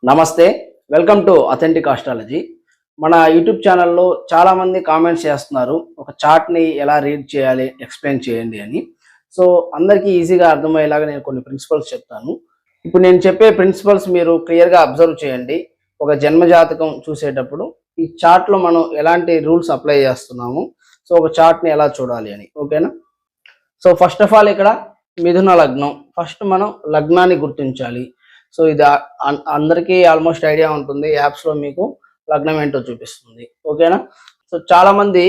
నమస్తే, welcome to authentic astrology. మన YouTube ఛానల్లో చాలామంది కామెంట్స్ చేస్తున్నారు, ఒక చార్ట్ని ఎలా రీడ్ చేయాలి ఎక్స్ప్లెయిన్ చేయండి అని. సో అందరికీ ఈజీగా అర్థమయ్యేలాగా నేను కొన్ని ప్రిన్సిపల్స్ చెప్తాను. ఇప్పుడు నేను చెప్పే ప్రిన్సిపల్స్ మీరు క్లియర్గా అబ్జర్వ్ చేయండి. ఒక జన్మజాతకం చూసేటప్పుడు ఈ చార్ట్లో మనం ఎలాంటి రూల్స్ అప్లై చేస్తున్నాము, సో ఒక చార్ట్ని ఎలా చూడాలి అని. ఓకేనా? సో ఫస్ట్ ఆఫ్ ఆల్ ఇక్కడ మిథున లగ్నం. ఫస్ట్ మనం లగ్నాన్ని గుర్తించాలి. సో ఇది అందరికీ ఆల్మోస్ట్ ఐడియా ఉంటుంది, యాప్స్లో మీకు లగ్నం ఏంటో చూపిస్తుంది. ఓకేనా? సో చాలామంది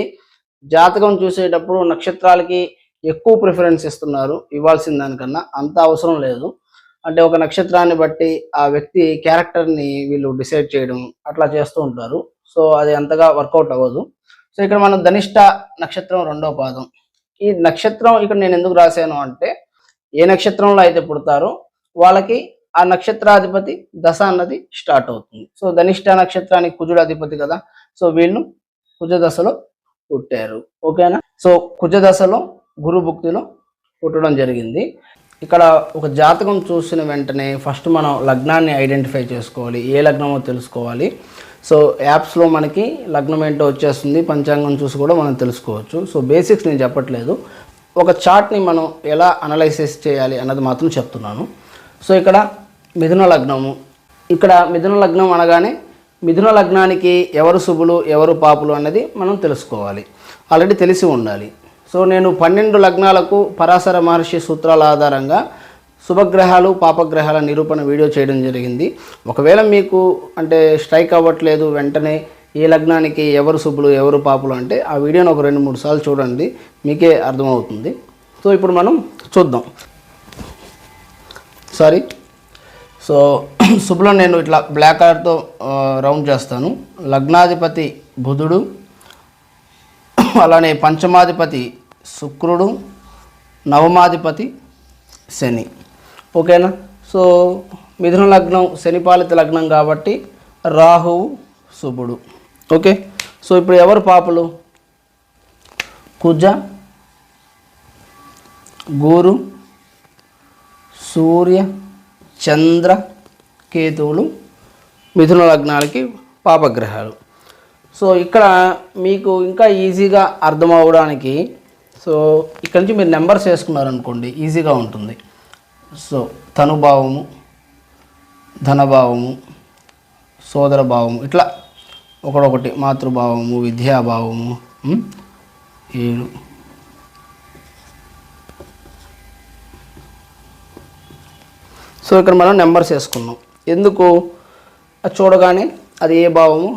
జాతకం చూసేటప్పుడు నక్షత్రాలకి ఎక్కువ ప్రిఫరెన్స్ ఇస్తున్నారు, ఇవ్వాల్సిన దానికన్నా అంత అవసరం లేదు. అంటే ఒక నక్షత్రాన్ని బట్టి ఆ వ్యక్తి క్యారెక్టర్ని వీళ్ళు డిసైడ్ చేయడం అట్లా చేస్తూ ఉంటారు. సో అది అంతగా వర్కౌట్ అవ్వదు. సో ఇక్కడ మనం ధనిష్ట నక్షత్రం 2వ పాదం. ఈ నక్షత్రం ఇక్కడ నేను ఎందుకు రాశాను అంటే, ఏ నక్షత్రంలో అయితే పుడతారో వాళ్ళకి ఆ నక్షత్రాధిపతి దశ అన్నది స్టార్ట్ అవుతుంది. సో ధనిష్ట నక్షత్రానికి కుజుడు అధిపతి కదా, సో వీళ్ళు కుజ దశలో పుట్టారు. ఓకేనా? సో కుజ దశలో గురు భుక్తిలో పుట్టడం జరిగింది. ఇక్కడ ఒక జాతకం చూసిన వెంటనే ఫస్ట్ మనం లగ్నాన్ని ఐడెంటిఫై చేసుకోవాలి, ఏ లగ్నమో తెలుసుకోవాలి. సో యాప్స్లో మనకి లగ్నం ఏంటో వచ్చేస్తుంది, పంచాంగం చూసి కూడా మనం తెలుసుకోవచ్చు. సో బేసిక్స్ నేను చెప్పట్లేదు, ఒక చార్ట్ని మనం ఎలా అనలైసిస్ చేయాలి అన్నది మాత్రం చెప్తున్నాను. సో ఇక్కడ మిథున లగ్నము. ఇక్కడ మిథున లగ్నం అనగానే మిథున లగ్నానికి ఎవరు శుభులు ఎవరు పాపులు అన్నది మనం తెలుసుకోవాలి, ఆల్రెడీ తెలిసి ఉండాలి. సో నేను 12 లగ్నాలకు పరాశర మహర్షి సూత్రాల ఆధారంగా శుభగ్రహాలు పాపగ్రహాల నిరూపణ వీడియో చేయడం జరిగింది. ఒకవేళ మీకు అంటే స్ట్రైక్ అవ్వట్లేదు, వెంటనే ఏ లగ్నానికి ఎవరు శుభులు ఎవరు పాపులు అంటే ఆ వీడియోని ఒక 2-3 సార్లు చూడండి, మీకే అర్థమవుతుంది. సో ఇప్పుడు మనం చూద్దాం. సో శుభులను నేను ఇట్లా బ్లాక్ కలర్తో రౌండ్ చేస్తాను. లగ్నాధిపతి బుధుడు, అలానే పంచమాధిపతి శుక్రుడు, నవమాధిపతి శని. ఓకేనా? సో మిథున లగ్నం శనిపాలిత లగ్నం కాబట్టి రాహువు శుభుడు. ఓకే. సో ఇప్పుడు ఎవరు పాపులు? కుజ, గురు, సూర్య, చంద్ర, కేతువులు మిథున లగ్నాలకి పాపగ్రహాలు. సో ఇక్కడ మీకు ఇంకా ఈజీగా అర్థం అవ్వడానికి, సో ఇక్కడ నుంచి మీరు నెంబర్స్ వేసుకున్నారనుకోండి ఈజీగా ఉంటుంది. సో తనుభావము, ధనభావము, సోదర భావము, ఇట్లా ఒకడొకటి, మాతృభావము, విద్యాభావము, 7. సో ఇక్కడ మనం నెంబర్స్ వేసుకున్నాం. ఎందుకు? అది చూడగానే అది ఏ భావము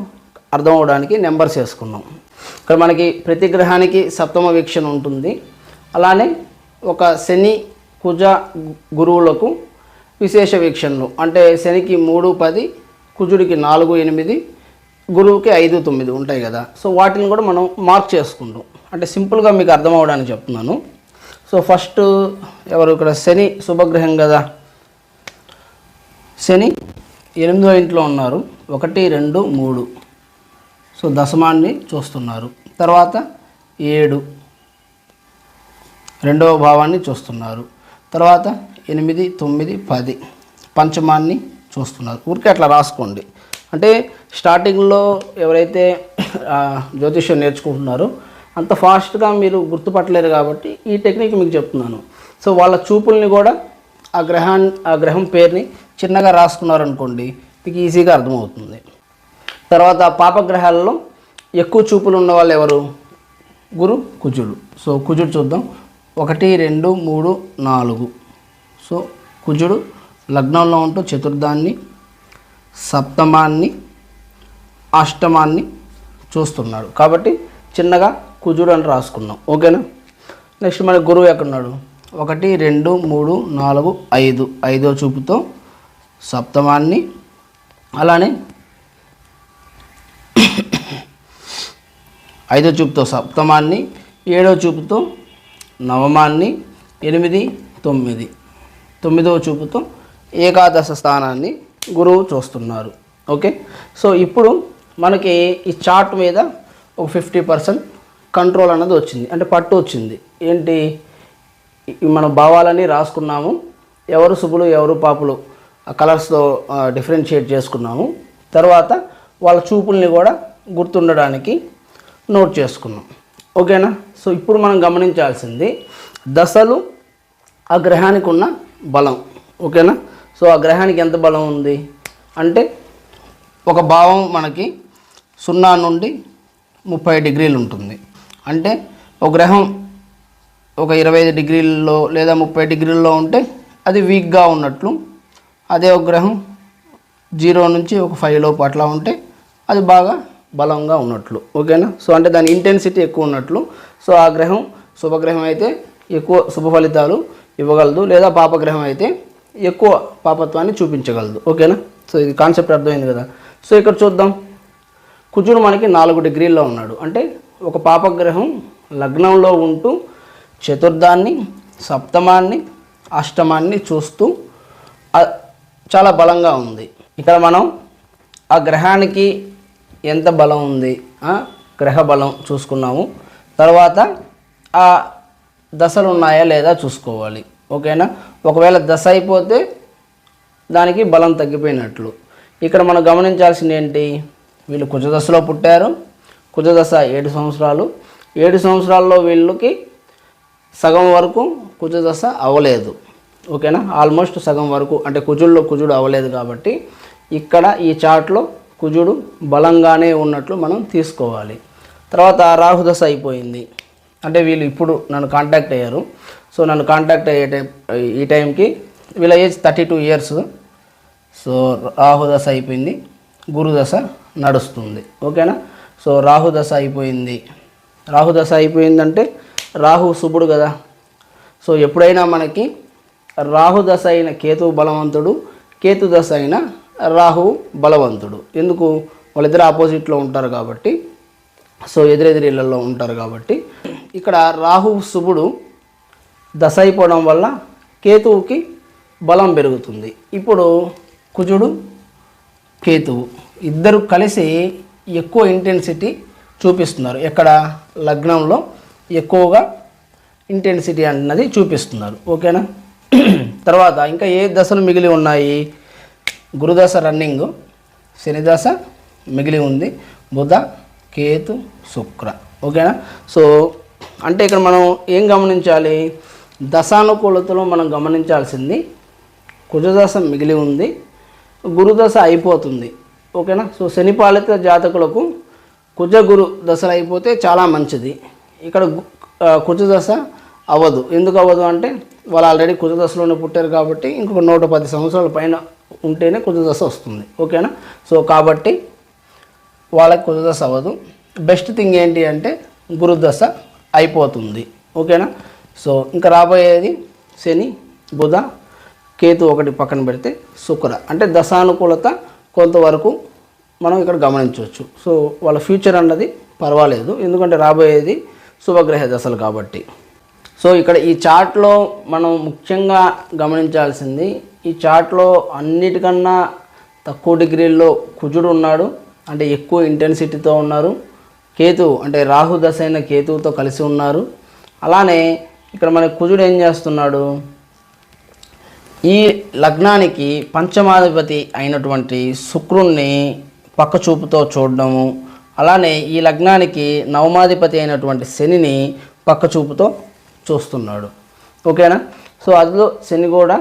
అర్థం అవడానికి నెంబర్స్ వేసుకున్నాం. ఇక్కడ మనకి ప్రతి గ్రహానికి సప్తమ వీక్షణ ఉంటుంది. అలానే ఒక శని కుజ గురువులకు విశేష వీక్షణలు, అంటే శనికి 3, 10, కుజుడికి 4, 8, గురువుకి 5, 9 ఉంటాయి కదా. సో వాటిని కూడా మనం మార్క్ చేసుకుంటాం, అంటే సింపుల్గా మీకు అర్థం అవడానికి చెప్తున్నాను. సో ఫస్ట్ ఎవరు? ఇక్కడ శని శుభగ్రహం కదా, శని 8వ ఇంట్లో ఉన్నారు, 1, 2, 3. సో దశమాన్ని చూస్తున్నారు. తర్వాత 7 2వ భావాన్ని చూస్తున్నారు. తర్వాత 8, 9, 10 పంచమాన్ని చూస్తున్నారు. ఊరికే అట్లా రాసుకోండి. అంటే స్టార్టింగ్లో ఎవరైతే జ్యోతిష్యం నేర్చుకుంటున్నారో అంత ఫాస్ట్గా మీరు గుర్తుపట్టలేరు కాబట్టి ఈ టెక్నిక్ మీకు చెప్తున్నాను. సో వాళ్ళ చూపుల్ని కూడా ఆ గ్రహం పేరుని చిన్నగా రాసుకున్నారనుకోండి, మీకు ఈజీగా అర్థమవుతుంది. తర్వాత పాపగ్రహాలలో ఎక్కువ చూపులు ఉన్న వాళ్ళు ఎవరు? గురు, కుజుడు. సో కుజుడు చూద్దాం. 1, 2, 3, 4. సో కుజుడు లగ్నంలో ఉంటూ చతుర్థాన్ని, సప్తమాన్ని, అష్టమాన్ని చూస్తున్నాడు కాబట్టి చిన్నగా కుజుడు అని రాసుకున్నాం. ఓకేనా? నెక్స్ట్ మన గురువు ఎక్కడున్నాడు? 1, 2, 3, 4, 5. 5వ చూపుతో సప్తమాన్ని, అలానే 5వ చూపుతో సప్తమాన్ని, 7వ చూపుతో నవమాన్ని, 8, 9. 9వ చూపుతో ఏకాదశ స్థానాన్ని గురువు చూస్తున్నారు. ఓకే. సో ఇప్పుడు మనకి ఈ చార్ట్ మీద ఒక 50% కంట్రోల్ అన్నది వచ్చింది, అంటే పట్టు వచ్చింది. ఏంటి? మన భావాలన్నీ రాసుకున్నాము, ఎవరు శుభులు ఎవరు పాపులు కలర్స్తో డిఫరెన్షియేట్ చేసుకున్నాము. తర్వాత వాళ్ళ చూపుల్ని కూడా గుర్తుండడానికి నోట్ చేసుకున్నాం. ఓకేనా. సో ఇప్పుడు మనం గమనించాల్సింది దశలు ఆ గ్రహానికి ఉన్న బలం. ఓకేనా. సో ఆ గ్రహానికి ఎంత బలం ఉంది అంటే ఒక భావం మనకి 0 నుండి 30 డిగ్రీలు ఉంటుంది. అంటే ఒక గ్రహం ఒక 25 డిగ్రీల్లో లేదా 30 డిగ్రీల్లో ఉంటే అది వీక్గా ఉన్నట్లు, అదే ఒక గ్రహం 0 నుంచి ఒక 5 లోపు అట్లా ఉంటే అది బాగా బలంగా ఉన్నట్లు. ఓకేనా. సో అంటే దాని ఇంటెన్సిటీ ఎక్కువ ఉన్నట్లు. సో ఆ గ్రహం శుభగ్రహం అయితే ఎక్కువ శుభ ఫలితాలు ఇవ్వగలదు, లేదా పాపగ్రహం అయితే ఎక్కువ పాపత్వాన్ని చూపించగలదు. ఓకేనా. సో ఇది కాన్సెప్ట్ అర్థమైంది కదా. సో ఇక్కడ చూద్దాం. కుజుడు మనకి 4 డిగ్రీల్లో ఉన్నాడు. అంటే ఒక పాపగ్రహం లగ్నంలో ఉంటూ చతుర్థాన్ని, సప్తమాన్ని, అష్టమాన్ని చూస్తూ చాలా బలంగా ఉంది. ఇక్కడ మనం ఆ గ్రహానికి ఎంత బలం ఉంది, గ్రహ బలం చూసుకున్నాము. తర్వాత ఆ దశలు ఉన్నాయా లేదా చూసుకోవాలి. ఓకేనా. ఒకవేళ దశ అయిపోతే దానికి బలం తగ్గిపోయినట్లు. ఇక్కడ మనం గమనించాల్సింది ఏంటి, వీళ్ళు కుజదశలో పుట్టారు. కుజదశ 7 సంవత్సరాలు. 7 సంవత్సరాల్లో వీళ్ళకి సగం వరకు కుజదశ అవ్వలేదు. ఓకేనా. ఆల్మోస్ట్ సగం వరకు అంటే కుజుడు అవ్వలేదు. కాబట్టి ఇక్కడ ఈ చార్ట్లో కుజుడు బలంగానే ఉన్నట్లు మనం తీసుకోవాలి. తర్వాత రాహుదశ అయిపోయింది. అంటే వీళ్ళు ఇప్పుడు నన్ను కాంటాక్ట్ అయ్యారు. సో నన్ను కాంటాక్ట్ అయ్యే ఈ టైంకి వీళ్ళ ఏజ్ 32 ఇయర్స్. సో రాహుదశ అయిపోయింది, గురుదశ నడుస్తుంది. ఓకేనా. సో రాహుదశ అయిపోయింది. రాహుదశ అయిపోయిందంటే రాహు శుభుడు కదా. సో ఎప్పుడైనా మనకి రాహుదశ అయిన కేతువు బలవంతుడు, కేతుదశ అయిన రాహు బలవంతుడు. ఎందుకు, వాళ్ళిద్దరు ఆపోజిట్లో ఉంటారు కాబట్టి. సో ఎదురెదిరిళ్లలో ఉంటారు కాబట్టి ఇక్కడ రాహు శుభుడు దశ అయిపోవడం వల్ల కేతువుకి బలం పెరుగుతుంది. ఇప్పుడు కుజుడు కేతువు ఇద్దరు కలిసి ఎక్కువ ఇంటెన్సిటీ చూపిస్తున్నారు. ఎక్కడ లగ్నంలో ఎక్కువగా ఇంటెన్సిటీ అన్నది చూపిస్తున్నారు. ఓకేనా. తర్వాత ఇంకా ఏ దశలు మిగిలి ఉన్నాయి, గురుదశ రన్నింగ్, శని దశ మిగిలి ఉంది, బుధ, కేతు, శుక్ర. ఓకేనా. సో అంటే ఇక్కడ మనం ఏం గమనించాలి, దశానుకూలతలో మనం గమనించాల్సింది కుజదశ మిగిలి ఉంది, గురుదశ అయిపోతుంది. ఓకేనా. సో శని పాలిత జాతకులకు కుజ గురు దశలు అయిపోతే చాలా మంచిది. ఇక్కడ కుజదశ అవ్వదు. ఎందుకు అవ్వదు అంటే వాళ్ళు ఆల్రెడీ కుజదశలోనే పుట్టారు కాబట్టి ఇంకొక 110 సంవత్సరాల పైన ఉంటేనే కుజదశ వస్తుంది. ఓకేనా. సో కాబట్టి వాళ్ళకి కుజదశ అవ్వదు. బెస్ట్ థింగ్ ఏంటి అంటే గురుదశ అయిపోతుంది. ఓకేనా. సో ఇంకా రాబోయేది శని, బుధ, కేతు ఒకటి పక్కన పెడితే శుక్ర. అంటే దశానుకూలత కొంతవరకు మనం ఇక్కడ గమనించవచ్చు. సో వాళ్ళ ఫ్యూచర్ అన్నది పర్వాలేదు, ఎందుకంటే రాబోయేది శుభగ్రహ దశలు కాబట్టి. సో ఇక్కడ ఈ చార్ట్లో మనం ముఖ్యంగా గమనించాల్సింది, ఈ చార్ట్లో అన్నిటికన్నా తక్కువ డిగ్రీల్లో కుజుడు ఉన్నాడు, అంటే ఎక్కువ ఇంటెన్సిటీతో ఉన్నారు. కేతువు అంటే రాహు దశ అయిన కేతువుతో కలిసి ఉన్నారు. అలానే ఇక్కడ మన కుజుడు ఏం చేస్తున్నాడు, ఈ లగ్నానికి పంచమాధిపతి అయినటువంటి శుక్రుణ్ణి పక్క చూపుతో చూడడము, అలానే ఈ లగ్నానికి నవమాధిపతి అయినటువంటి శనిని పక్క చూపుతో చూస్తున్నాడు. ఓకేనా. సో అందులో శని కూడా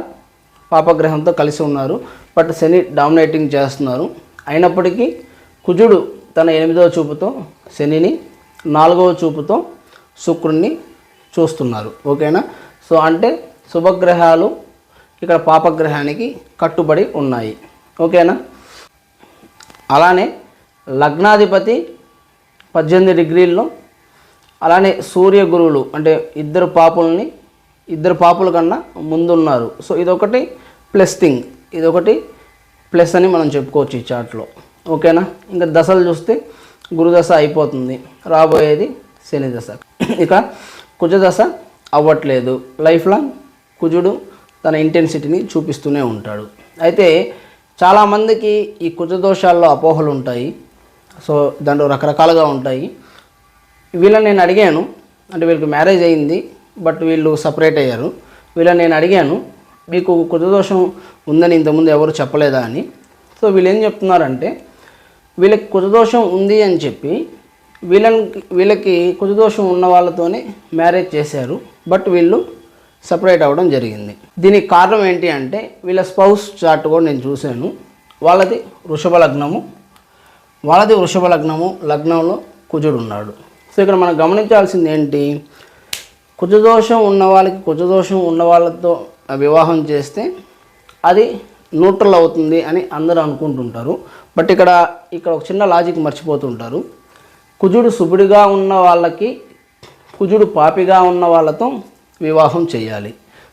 పాపగ్రహంతో కలిసి ఉన్నారు, బట్ శని డామినేటింగ్ చేస్తున్నారు. అయినప్పటికీ కుజుడు తన 8వ చూపుతో శనిని, 4వ చూపుతో శుక్రుణ్ణి చూస్తున్నారు. ఓకేనా. సో అంటే శుభగ్రహాలు ఇక్కడ పాపగ్రహానికి కట్టుబడి ఉన్నాయి. ఓకేనా. అలానే లగ్నాధిపతి 18 డిగ్రీల్లో, అలానే సూర్య గురువులు అంటే ఇద్దరు పాపుల కన్నా ముందున్నారు. సో ఇదొకటి ప్లస్ థింగ్, ఇదొకటి ప్లస్ అని మనం చెప్పుకోవచ్చు ఈ చార్ట్లో. ఓకేనా. ఇంకా దశలు చూస్తే గురుదశ అయిపోతుంది, రాబోయేది శని దశ. ఇక కుజదశ అవ్వట్లేదు. లైఫ్ లాంగ్ కుజుడు తన ఇంటెన్సిటీని చూపిస్తూనే ఉంటాడు. అయితే చాలామందికి ఈ కుజదోషాల్లో అపోహలు ఉంటాయి. సో దాంట్లో రకరకాలుగా ఉంటాయి. వీళ్ళని నేను అడిగాను, అంటే వీళ్ళకి మ్యారేజ్ అయింది బట్ వీళ్ళు సపరేట్ అయ్యారు. వీళ్ళని నేను అడిగాను, మీకు కుజదోషం ఉందని ఇంతకుముందు ఎవరు చెప్పలేదా అని. సో వీళ్ళు ఏం చెప్తున్నారంటే వీళ్ళకి కుజదోషం ఉంది అని చెప్పి వీళ్ళకి కుజదోషం ఉన్న వాళ్ళతోనే మ్యారేజ్ చేశారు, బట్ వీళ్ళు సపరేట్ అవ్వడం జరిగింది. దీనికి కారణం ఏంటి అంటే వీళ్ళ స్పౌస్ చార్ట్ కూడా నేను చూశాను. వాళ్ళది వృషభ లగ్నము, లగ్నంలో కుజుడు ఉన్నాడు. సో ఇక్కడ మనం గమనించాల్సింది ఏంటి, కుజదోషం ఉన్న వాళ్ళతో వివాహం చేస్తే అది న్యూట్రల్ అవుతుంది అని అందరూ అనుకుంటుంటారు. బట్ ఇక్కడ ఒక చిన్న లాజిక్ మర్చిపోతుంటారు. కుజుడు శుభుడిగా ఉన్న వాళ్ళకి కుజుడు పాపిగా ఉన్న వాళ్ళతో వివాహం చేయాలి.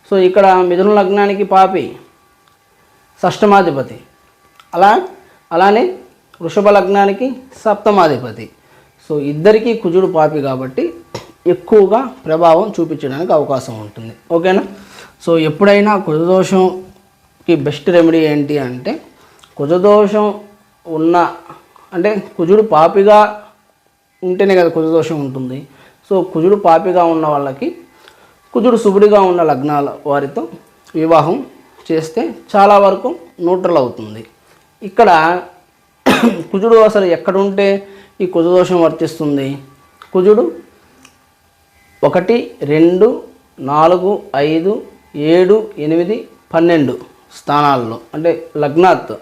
సో ఇక్కడ మిథున లగ్నానికి పాపి షష్టమాధిపతి, అలానే వృషభ లగ్నానికి సప్తమాధిపతి. సో ఇద్దరికీ కుజుడు పాపి కాబట్టి ఎక్కువగా ప్రభావం చూపించడానికి అవకాశం ఉంటుంది. ఓకేనా. సో ఎప్పుడైనా కుజదోషంకి బెస్ట్ రెమెడీ ఏంటి అంటే కుజదోషం అంటే కుజుడు పాపిగా ఉంటేనే కదా కుజదోషం ఉంటుంది. సో కుజుడు పాపిగా ఉన్న వాళ్ళకి కుజుడు శుభుడిగా ఉన్న లగ్నాల వారితో వివాహం చేస్తే చాలా వరకు న్యూట్రల్ అవుతుంది. ఇక్కడ కుజుడు అసలు ఎక్కడుంటే ఈ కుజదోషం వర్తిస్తుంది, కుజుడు 1, 2, 4, 5, 7, 8, 12 స్థానాల్లో అంటే లగ్నాత్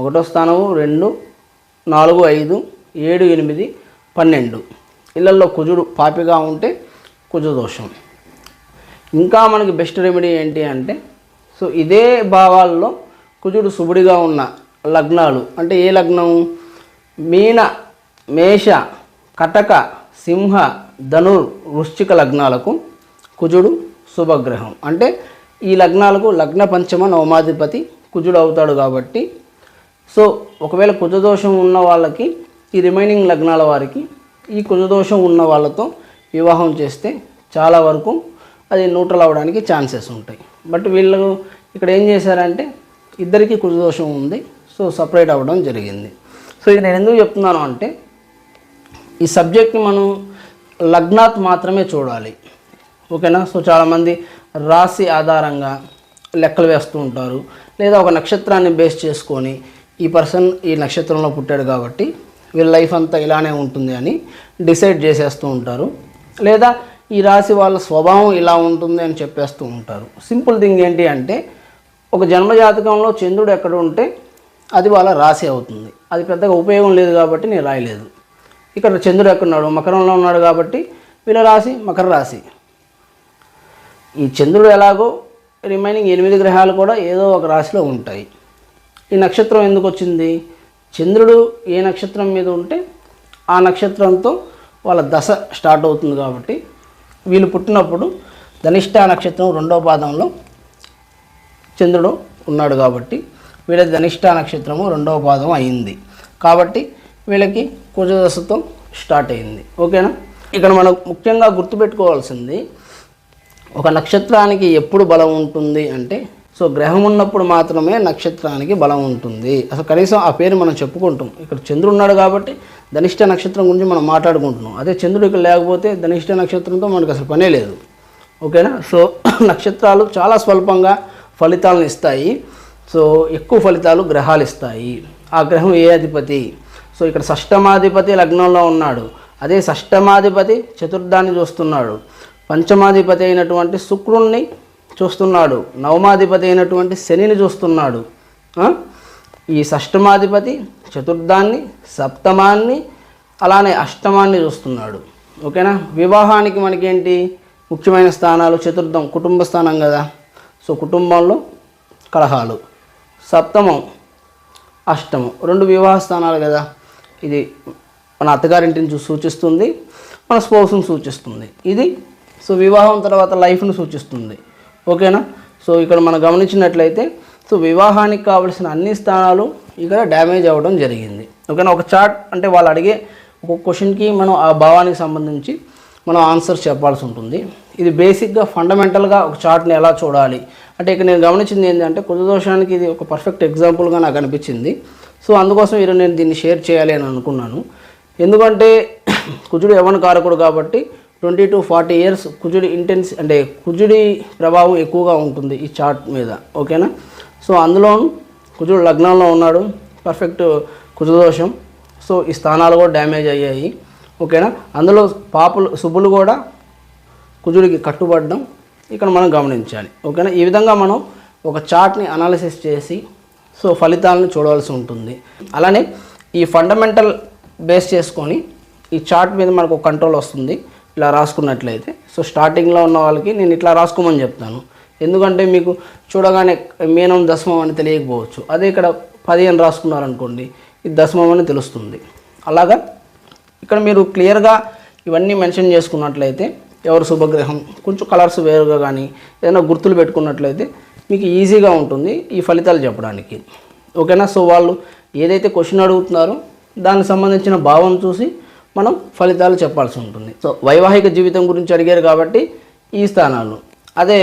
1వ స్థానము 2, 4, 5, 7, 8, 12 ఇళ్లలో కుజుడు పాపిగా ఉంటే కుజదోషం. ఇంకా మనకి బెస్ట్ రెమెడీ ఏంటి అంటే సో ఇదే భావాల్లో కుజుడు శుభుడిగా ఉన్న లగ్నాలు అంటే ఏ లగ్నం, మీన, మేష, కటక, సింహ, ధనుర్, వృశ్చిక లగ్నాలకు కుజుడు శుభగ్రహం. అంటే ఈ లగ్నాలకు లగ్న పంచమ నవమాధిపతి కుజుడు అవుతాడు కాబట్టి సో ఒకవేళ కుజదోషం ఉన్న వాళ్ళకి ఈ రిమైనింగ్ లగ్నాల వారికి ఈ కుజదోషం ఉన్న వాళ్ళతో వివాహం చేస్తే చాలా వరకు అది న్యూట్రల్ అవ్వడానికి ఛాన్సెస్ ఉంటాయి. బట్ వీళ్ళు ఇక్కడ ఏం చేశారంటే ఇద్దరికీ కుజదోషం ఉంది, సో సపరేట్ అవ్వడం జరిగింది. సో ఇది నేను ఎందుకు చెప్తున్నాను అంటే ఈ సబ్జెక్ట్ని మనం లగ్నాత్ మాత్రమే చూడాలి. ఓకేనా. సో చాలామంది రాశి ఆధారంగా లెక్కలు వేస్తూ ఉంటారు, లేదా ఒక నక్షత్రాన్ని బేస్ చేసుకొని ఈ పర్సన్ ఈ నక్షత్రంలో పుట్టాడు కాబట్టి వీళ్ళ లైఫ్ అంతా ఇలానే ఉంటుంది అని డిసైడ్ చేసేస్తూ ఉంటారు, లేదా ఈ రాశి వాళ్ళ స్వభావం ఇలా ఉంటుంది అని చెప్పేస్తూ ఉంటారు. సింపుల్ థింగ్ ఏంటి అంటే ఒక జన్మజాతకంలో చంద్రుడు ఎక్కడ ఉంటే అది వాళ్ళ రాశి అవుతుంది. అది పెద్దగా ఉపయోగం లేదు కాబట్టి నేను రాయలేదు. ఇక్కడ చంద్రుడు ఎక్కడున్నాడు, మకరంలో ఉన్నాడు కాబట్టి వీళ్ళ రాశి మకర రాశి. ఈ చంద్రుడు ఎలాగో రిమైనింగ్ 8 గ్రహాలు కూడా ఏదో ఒక రాశిలో ఉంటాయి. ఈ నక్షత్రం ఎందుకు వచ్చింది, చంద్రుడు ఏ నక్షత్రం మీద ఉంటే ఆ నక్షత్రంతో వాళ్ళ దశ స్టార్ట్ అవుతుంది కాబట్టి వీళ్ళు పుట్టినప్పుడు ధనిష్ట నక్షత్రం 2వ పాదంలో చంద్రుడు ఉన్నాడు కాబట్టి వీళ్ళ ధనిష్ట నక్షత్రము 2వ పాదం అయింది కాబట్టి వీళ్ళకి కుజదశతో స్టార్ట్ అయింది. ఓకేనా. ఇక్కడ మనం ముఖ్యంగా గుర్తుపెట్టుకోవాల్సింది ఒక నక్షత్రానికి ఎప్పుడు బలం ఉంటుంది అంటే సో గ్రహం ఉన్నప్పుడు మాత్రమే నక్షత్రానికి బలం ఉంటుంది. అసలు కనీసం ఆ పేరు మనం చెప్పుకుంటాం. ఇక్కడ చంద్రుడు ఉన్నాడు కాబట్టి ధనిష్ట నక్షత్రం గురించి మనం మాట్లాడుకుంటున్నాం. అదే చంద్రుడు ఇక్కడ లేకపోతే ధనిష్ట నక్షత్రంతో మనకు అసలు పనే లేదు. ఓకేనా. సో నక్షత్రాలు చాలా స్వల్పంగా ఫలితాలను ఇస్తాయి, సో ఎక్కువ ఫలితాలు గ్రహాలు ఇస్తాయి. ఆ గ్రహం ఏ అధిపతి, సో ఇక్కడ షష్టమాధిపతి లగ్నంలో ఉన్నాడు, అదే షష్టమాధిపతి చతుర్థాన్ని చూస్తున్నాడు, పంచమాధిపతి అయినటువంటి శుక్రుణ్ణి చూస్తున్నాడు, నవమాధిపతి అయినటువంటి శనిని చూస్తున్నాడు. ఈ షష్టమాధిపతి చతుర్థాన్ని, సప్తమాన్ని, అలానే అష్టమాన్ని చూస్తున్నాడు. ఓకేనా. వివాహానికి మనకేంటి ముఖ్యమైన స్థానాలు, చతుర్థం కుటుంబ స్థానం కదా, సో కుటుంబంలో కలహాలు, సప్తమం అష్టమం 2 వివాహ స్థానాలు కదా. ఇది మన అత్తగారింటిని సూచిస్తుంది, మన స్పౌస్ని సూచిస్తుంది. ఇది సో వివాహం తర్వాత లైఫ్ను సూచిస్తుంది. ఓకేనా. సో ఇక్కడ మనం గమనించినట్లయితే సో వివాహానికి కావలసిన అన్ని స్థానాలు ఇక్కడ డ్యామేజ్ అవ్వడం జరిగింది. ఓకేనా. ఒక చార్ట్ అంటే వాళ్ళు అడిగే ఒక క్వశ్చన్కి మనం ఆ భావానికి సంబంధించి మనం ఆన్సర్ చెప్పాల్సి ఉంటుంది. ఇది బేసిక్గా ఫండమెంటల్గా ఒక చార్ట్ని ఎలా చూడాలి అంటే ఇక్కడ నేను గమనించింది ఏంటంటే కుజదోషానికి ఇది ఒక పర్ఫెక్ట్ ఎగ్జాంపుల్గా నాకు అనిపించింది. సో అందుకోసం ఈరోజు నేను దీన్ని షేర్ చేయాలి అని అనుకున్నాను. ఎందుకంటే కుజుడు యవ్వన కారకుడు కాబట్టి 20 to 40 ఇయర్స్ కుజుడి అంటే కుజుడి ప్రభావం ఎక్కువగా ఉంటుంది ఈ చార్ట్ మీద. ఓకేనా. సో అందులో కుజుడు లగ్నంలో ఉన్నాడు, పర్ఫెక్ట్ కుజదోషం. సో ఈ స్థానాలు కూడా డ్యామేజ్ అయ్యాయి. ఓకేనా. అందులో శుభులు కూడా కుజుడికి కట్టుబడడం ఇక్కడ మనం గమనించాలి. ఓకేనా. ఈ విధంగా మనం ఒక చార్ట్ని అనాలిసిస్ చేసి సో ఫలితాలను చూడవలసి ఉంటుంది. అలానే ఈ ఫండమెంటల్ బేస్ చేసుకొని ఈ చార్ట్ మీద మనకు ఒక కంట్రోల్ వస్తుంది ఇలా రాసుకున్నట్లయితే. సో స్టార్టింగ్లో ఉన్న వాళ్ళకి నేను ఇట్లా రాసుకోమని చెప్తాను, ఎందుకంటే మీకు చూడగానే మీనం దశమం అని తెలియకపోవచ్చు. అదే ఇక్కడ 10 అని రాసుకున్నారనుకోండి, ఇది దశమం అని తెలుస్తుంది. అలాగా ఇక్కడ మీరు క్లియర్గా ఇవన్నీ మెన్షన్ చేసుకున్నట్లయితే ఎవరు శుభగ్రహం కొంచెం కలర్స్ వేరుగా కానీ ఏదైనా గుర్తులు పెట్టుకున్నట్లయితే మీకు ఈజీగా ఉంటుంది ఈ ఫలితాలు చెప్పడానికి. ఓకేనా. సో వాళ్ళు ఏదైతే క్వశ్చన్ అడుగుతున్నారో దానికి సంబంధించిన భావం చూసి మనం ఫలితాలు చెప్పాల్సి ఉంటుంది. సో వైవాహిక జీవితం గురించి అడిగారు కాబట్టి ఈ స్థానాలు. అదే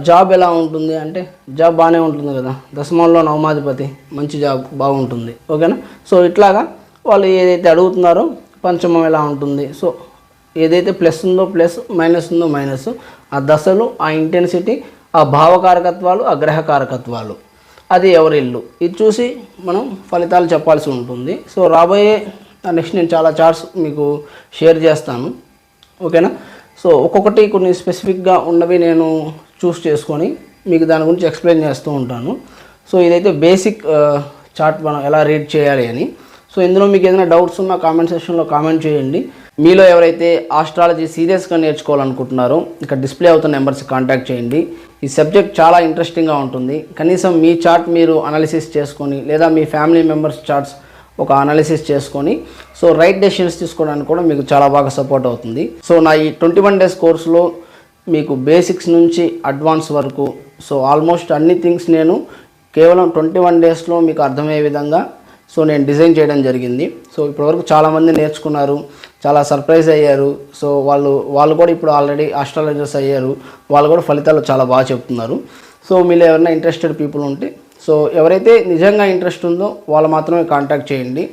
జాబ్ ఎలా ఉంటుంది అంటే జాబ్ బాగానే ఉంటుంది కదా, దశమంలో నవమాధిపతి, మంచి జాబ్ బాగుంటుంది. ఓకేనా. సో ఇట్లాగా వాళ్ళు ఏదైతే అడుగుతున్నారో పంచమం ఎలా ఉంటుంది, సో ఏదైతే ప్లస్ ఉందో ప్లస్, మైనస్ ఉందో మైనస్, ఆ దశలు, ఆ ఇంటెన్సిటీ, ఆ భావకారకత్వాలు, ఆ గ్రహకారకత్వాలు, అది ఎవరి ఇల్లు, ఇది చూసి మనం ఫలితాలు చెప్పాల్సి ఉంటుంది. సో రాబోయే నెక్స్ట్ నేను చాలా చార్ట్స్ మీకు షేర్ చేస్తాను. ఓకేనా. సో ఒక్కొక్కటి కొన్ని స్పెసిఫిక్గా ఉన్నవి నేను చూస్ చేసుకొని మీకు దాని గురించి ఎక్స్ప్లెయిన్ చేస్తూ ఉంటాను. సో ఇదైతే బేసిక్ చార్ట్ మనం ఎలా రీడ్ చేయాలి అని. సో ఇందులో మీకు ఏదైనా డౌట్స్ ఉన్నా కామెంట్ సెక్షన్లో కామెంట్ చేయండి. మీలో ఎవరైతే ఆస్ట్రాలజీ సీరియస్గా నేర్చుకోవాలనుకుంటున్నారో ఇక్కడ డిస్ప్లే అవుతున్న నెంబర్స్ కాంటాక్ట్ చేయండి. ఈ సబ్జెక్ట్ చాలా ఇంట్రెస్టింగ్గా ఉంటుంది. కనీసం మీ చార్ట్ మీరు అనాలిసిస్ చేసుకొని లేదా మీ ఫ్యామిలీ మెంబర్స్ చార్ట్స్ ఒక అనాలిసిస్ చేసుకొని సో రైట్ డెసిషన్స్ తీసుకోవడానికి కూడా మీకు చాలా బాగా సపోర్ట్ అవుతుంది. సో నా ఈ 21 days కోర్సులో మీకు బేసిక్స్ నుంచి అడ్వాన్స్ వరకు సో ఆల్మోస్ట్ అన్ని థింగ్స్ నేను కేవలం 21 daysలో మీకు అర్థమయ్యే విధంగా సో నేను డిజైన్ చేయడం జరిగింది. సో ఇప్పటివరకు చాలామంది నేర్చుకున్నారు, చాలా సర్ప్రైజ్ అయ్యారు. సో వాళ్ళు కూడా ఇప్పుడు ఆల్రెడీ ఆస్ట్రాలజర్స్ అయ్యారు, వాళ్ళు కూడా ఫలితాలు చాలా బాగా చెప్తున్నారు. సో మీరు ఎవరైనా ఇంట్రెస్టెడ్ పీపుల్ ఉంటే సో ఎవరైతే నిజంగా ఇంట్రెస్ట్ ఉందో వాళ్ళు మాత్రమే కాంటాక్ట్ చేయండి.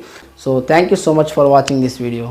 So thank you so much for watching this video.